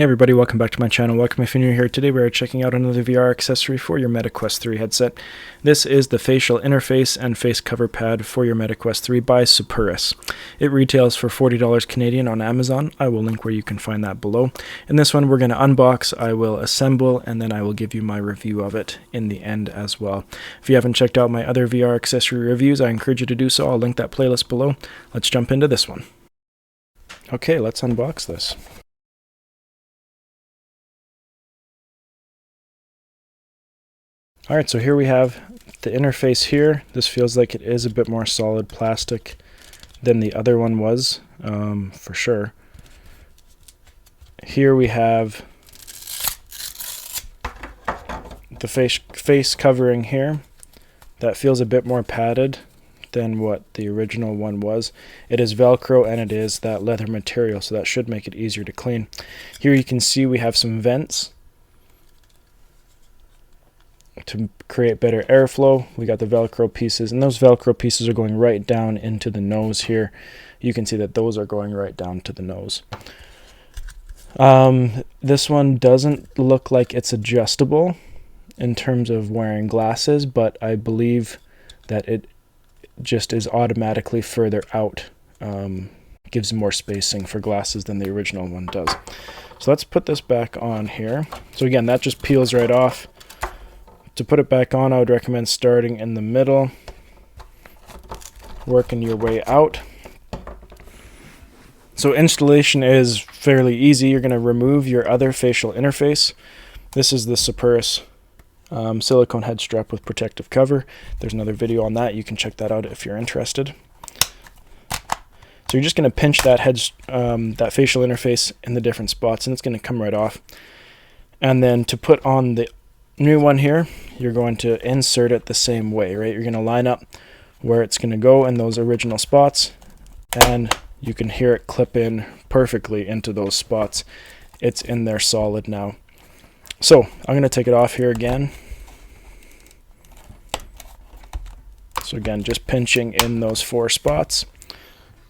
Hey everybody, welcome back to my channel. Welcome if you're new here. Today we are checking out another VR accessory for your MetaQuest 3 headset. This is the facial interface and face cover pad for your MetaQuest 3 by Superus. It retails for $40 Canadian on Amazon. I will link where you can find that below. In this one we're going to unbox, I will assemble, and then I will give you my review of it in the end as well. If you haven't checked out my other VR accessory reviews, I encourage you to do so. I'll link that playlist below. Let's jump into this one. Okay, let's unbox this. Alright, so here we have the interface here. This feels like it is a bit more solid plastic than the other one was, for sure. Here we have the face covering here. That feels a bit more padded than what the original one was. It is Velcro and it is that leather material, so that should make it easier to clean. Here you can see we have some vents to create better airflow. We got the Velcro pieces, and those Velcro pieces are going right down into the nose here. You can see that those are going right down to the nose. This one doesn't look like it's adjustable in terms of wearing glasses, but I believe that it just is automatically further out. Gives more spacing for glasses than the original one does. So let's put this back on here. So again, that just peels right off. To put it back on, I would recommend starting in the middle, working your way out. So installation is fairly easy. You're going to remove your other facial interface. This is the Superus silicone head strap with protective cover. There's another video on that. You can check that out if you're interested. So you're just going to pinch that that facial interface in the different spots, and it's going to come right off. And then to put on the new one here, you're going to insert it the same way, right? You're going to line up where it's going to go in those original spots, and you can hear it clip in perfectly into those spots. It's in there solid now. So I'm going to take it off here again. So again, just pinching in those 4 spots.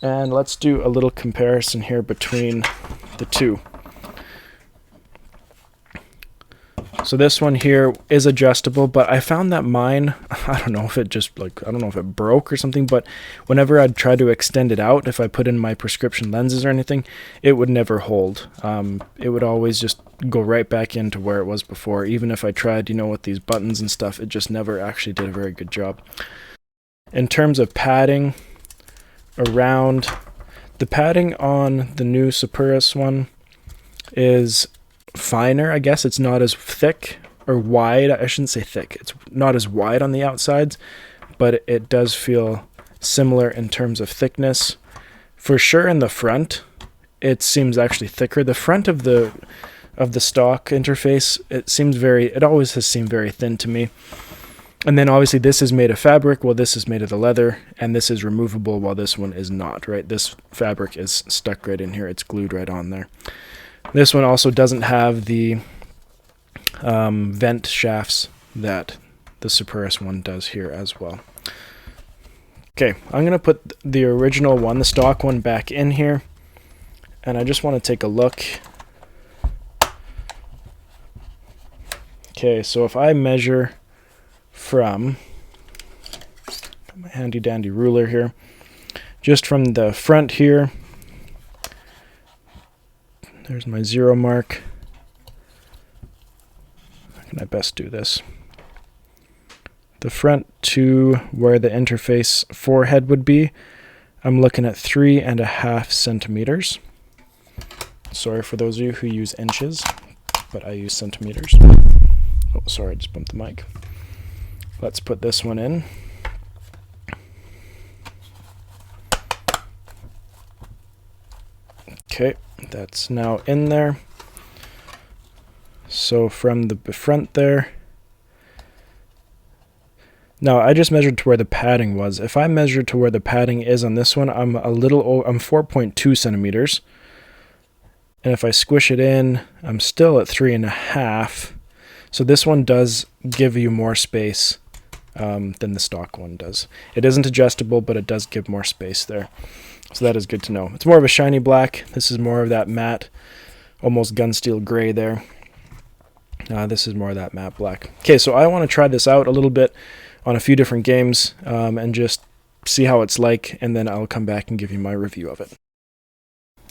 And let's do a little comparison here between the two. So this one here is adjustable, but I found that mine, I don't know if it just I don't know if it broke or something, but whenever I'd try to extend it out, if I put in my prescription lenses or anything, it would never hold. It would always just go right back into where it was before. Even if I tried, with these buttons and stuff, it just never actually did a very good job. In terms of padding around, the padding on the new Superus one is finer, I guess. It's not as thick or wide. I shouldn't say thick. It's not as wide on the outsides, but it does feel similar in terms of thickness. For sure in the front, it seems actually thicker. The front of the stock interface, it always has seemed very thin to me. And then obviously this is made of fabric, while this is made of the leather, and this is removable while this one is not, right? This fabric is stuck right in here. It's glued right on there. This one also doesn't have the vent shafts that the Superus one does here as well. Okay, I'm going to put the original one, the stock one, back in here, and I just want to take a look. Okay, so if I measure from, got my handy dandy ruler here, just from the front here, there's my 0 mark. How can I best do this? The front to where the interface forehead would be, I'm looking at 3.5 centimeters. Sorry for those of you who use inches, but I use centimeters. Oh, sorry, I just bumped the mic. Let's put this one in. Okay, that's now in there. So from the front there, now I just measured to where the padding was. If I measure to where the padding is on this one, I'm 4.2 centimeters. And if I squish it in, I'm still at 3.5. So this one does give you more space than the stock one does. It isn't adjustable, but it does give more space there. So that is good to know. It's more of a shiny black. This is more of that matte almost gun steel gray there. This is more of that matte black. Okay, so I want to try this out a little bit on a few different games and just see how it's like, and then I'll come back and give you my review of it.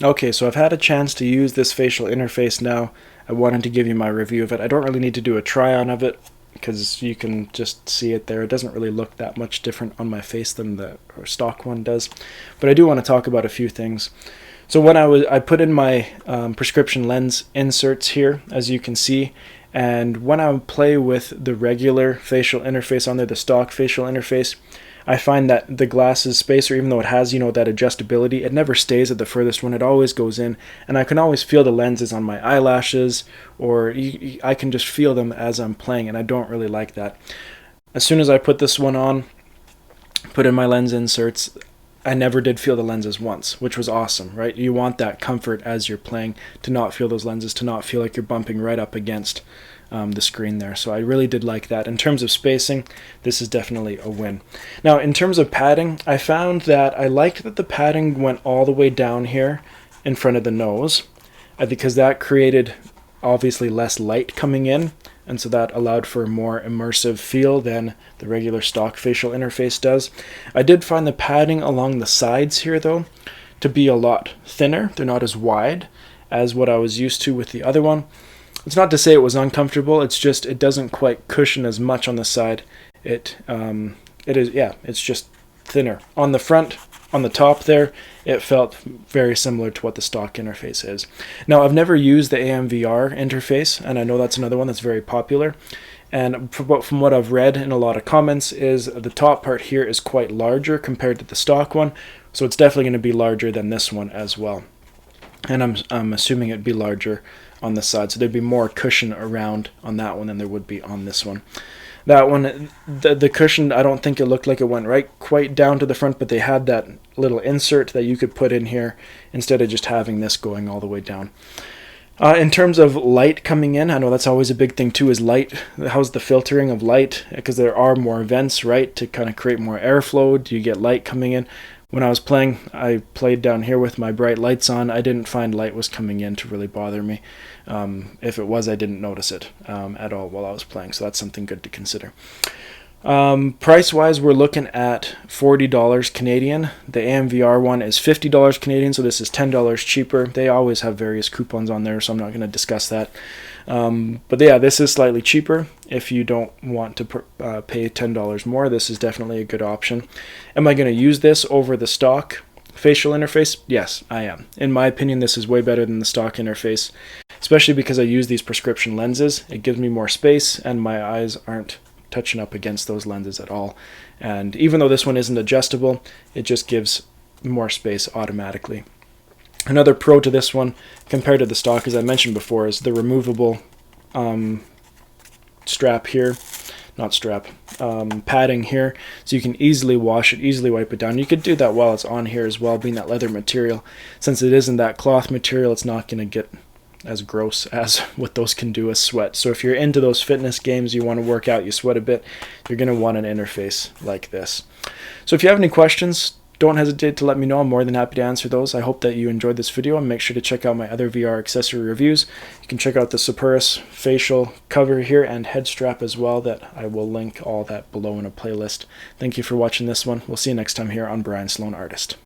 Okay, so I've had a chance to use this facial interface now. I wanted to give you my review of it. I don't really need to do a try-on of it because you can just see it there. It doesn't really look that much different on my face than the stock one does. But I do want to talk about a few things. So when I put in my prescription lens inserts here, as you can see, and when I play with the regular facial interface on there, the stock facial interface, I find that the glasses spacer, even though it has, you know, that adjustability, it never stays at the furthest one. It always goes in, and I can always feel the lenses on my eyelashes, or I can just feel them as I'm playing, and I don't really like that. As soon as I put this one on, put in my lens inserts, I never did feel the lenses once, which was awesome, right? You want that comfort as you're playing, to not feel those lenses, to not feel like you're bumping right up against the screen there. So I really did like that. In terms of spacing, this is definitely a win. Now, in terms of padding, I found that I liked that the padding went all the way down here in front of the nose, because that created obviously less light coming in, and so that allowed for a more immersive feel than the regular stock facial interface does. I did find the padding along the sides here, though, to be a lot thinner. They're not as wide as what I was used to with the other one. It's not to say it was uncomfortable, it's just it doesn't quite cushion as much on the side. It's just thinner. On the front, on the top there, it felt very similar to what the stock interface is. Now, I've never used the AMVR interface, and I know that's another one that's very popular. And from what I've read in a lot of comments is the top part here is quite larger compared to the stock one, so it's definitely going to be larger than this one as well. And I'm assuming it'd be larger on the side, so there'd be more cushion around on that one than there would be on this one. That one, the cushion, I don't think it looked like it went right quite down to the front, but they had that little insert that you could put in here instead of just having this going all the way down. In terms of light coming in, I know that's always a big thing too, is light. How's the filtering of light? Because there are more vents, right, to kind of create more airflow. Do you get light coming in? When I was playing, I played down here with my bright lights on. I didn't find light was coming in to really bother me. If it was, I didn't notice it at all while I was playing, so that's something good to consider. Price-wise, we're looking at $40 Canadian. The AMVR one is $50 Canadian, so this is $10 cheaper. They always have various coupons on there, so I'm not going to discuss that. But yeah, this is slightly cheaper. If you don't want to pay $10 more, this is definitely a good option. Am I going to use this over the stock facial interface? Yes, I am. In my opinion, this is way better than the stock interface, especially because I use these prescription lenses. It gives me more space, and my eyes aren't touching up against those lenses at all. And even though this one isn't adjustable, it just gives more space automatically. Another pro to this one compared to the stock, as I mentioned before, is the removable strap here, not strap, padding here, so you can easily wash it, easily wipe it down. You could do that while it's on here as well, being that leather material. Since it isn't that cloth material, it's not going to get as gross as what those can do as sweat. So if you're into those fitness games, you want to work out, you sweat a bit, you're going to want an interface like this. So if you have any questions, don't hesitate to let me know. I'm more than happy to answer those. I hope that you enjoyed this video, and make sure to check out my other VR accessory reviews. You can check out the Superus facial cover here and head strap as well, that I will link all that below in a playlist. Thank you for watching this one. We'll see you next time here on Brian Sloan Artist.